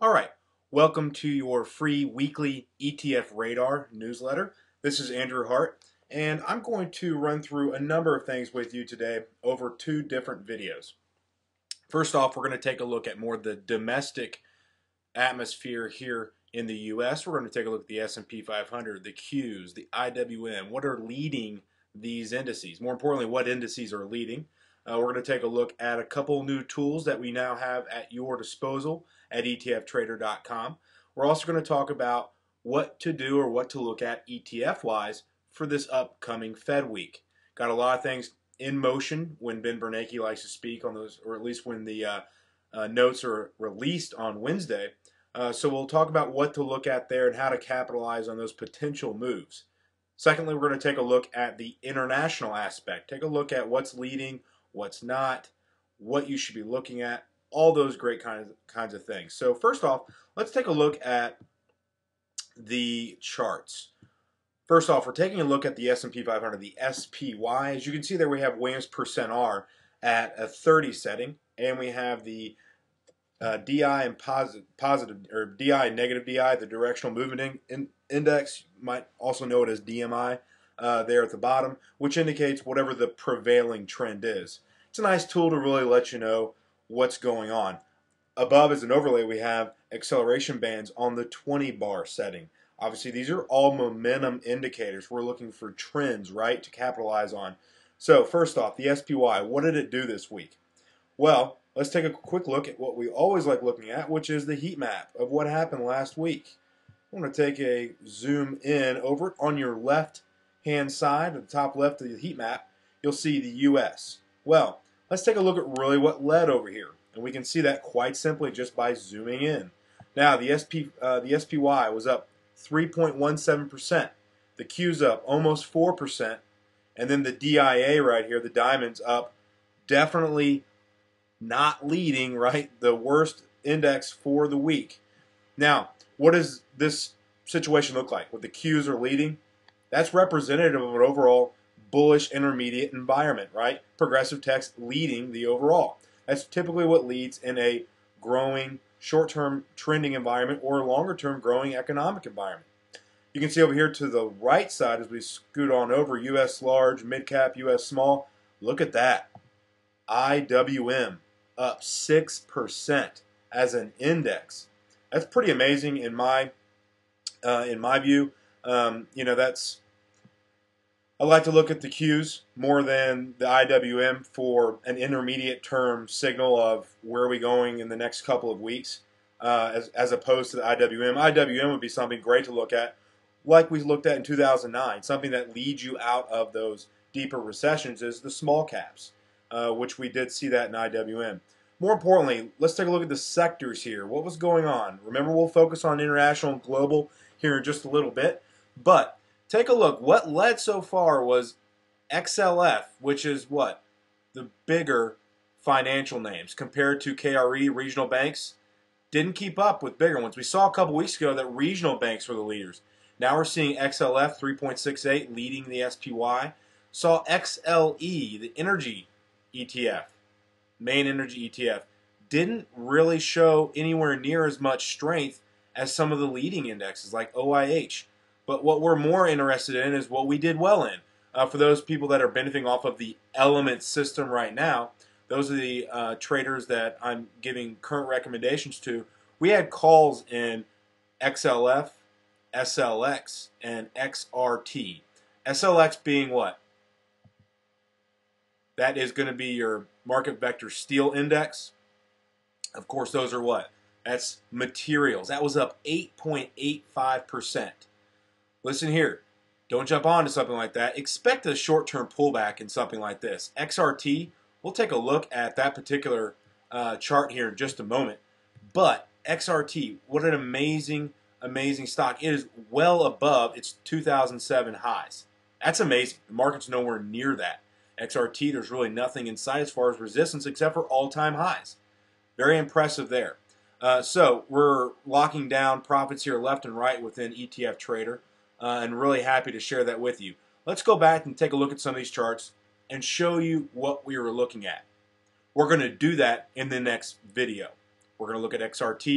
All right, welcome to your free weekly ETF Radar newsletter. This is Andrew Hart, and I'm going to run through a number of things with you today over two different videos. First off, we're going to take a look at more the domestic atmosphere here in the U.S. We're going to take a look at the S&P 500, the Qs, the IWM, what are leading these indices. More importantly, what indices are leading. We're going to take a look at a couple new tools that we now have at your disposal at ETFTRADR.com. We're also going to talk about what to do or what to look at ETF-wise for this upcoming Fed week. Got a lot of things in motion when Ben Bernanke likes to speak on those, or at least when the notes are released on Wednesday. So we'll talk about what to look at there and how to capitalize on those potential moves. Secondly, we're going to take a look at the international aspect. Take a look at what's leading, what's not, what you should be looking at, all those great kinds of things. So first off, let's take a look at the charts. First off, we're taking a look at the S&P 500, the SPY. As you can see there, we have Williams percent R at a 30 setting, and we have the DI and positive or DI and negative DI, the directional movement index. You might also know it as DMI there at the bottom, which indicates whatever the prevailing trend is. It's a nice tool to really let you know what's going on. Above as an overlay, we have acceleration bands on the 20 bar setting. Obviously, these are all momentum indicators. We're looking for trends, right, to capitalize on. So first off, the SPY, what did it do this week? Well, let's take a quick look at what we always like looking at, which is the heat map of what happened last week. I'm going to take a zoom in over on your left-hand side, at the top left of the heat map, you'll see the U.S. Well, let's take a look at really what led over here. And we can see that quite simply just by zooming in. Now, the SPY was up 3.17%. The Q's up almost 4%. And then the DIA right here, the diamond's up, definitely not leading, right? The worst index for the week. Now, what does this situation look like? What the Qs are leading? That's representative of an overall bullish intermediate environment, right? Progressive tech's leading the overall. That's typically what leads in a growing short-term trending environment or a longer-term growing economic environment. You can see over here to the right side as we scoot on over, U.S. large, mid-cap, U.S. small. Look at that. IWM up 6% as an index. That's pretty amazing in my view. I like to look at the Qs more than the IWM for an intermediate term signal of where are we going in the next couple of weeks, as opposed to the IWM. IWM would be something great to look at, like we looked at in 2009. Something that leads you out of those deeper recessions is the small caps, which we did see that in IWM. More importantly, let's take a look at the sectors here. What was going on? Remember, we'll focus on international and global here in just a little bit, but take a look. What led so far was XLF, which is what? The bigger financial names compared to KRE, regional banks. Didn't keep up with bigger ones. We saw a couple weeks ago that regional banks were the leaders. Now we're seeing XLF 3.68 leading the SPY. Saw XLE, the energy ETF, main energy ETF, didn't really show anywhere near as much strength as some of the leading indexes like OIH. But what we're more interested in is what we did well in. For those people that are benefiting off of the Element system right now, those are the traders that I'm giving current recommendations to. We had calls in XLF, SLX, and XRT. SLX being what? That is going to be your market vector steel index. Of course, those are what? That's materials. That was up 8.85%. Listen here, don't jump on to something like that. Expect a short-term pullback in something like this. XRT, we'll take a look at that particular chart here in just a moment. But XRT, what an amazing, amazing stock. It is well above its 2007 highs. That's amazing. The market's nowhere near that. XRT, there's really nothing in sight as far as resistance except for all-time highs. Very impressive there. So we're locking down profits here left and right within ETF Trader. And really happy to share that with you. Let's go back and take a look at some of these charts and show you what we were looking at. We're going to do that in the next video. We're going to look at XRT.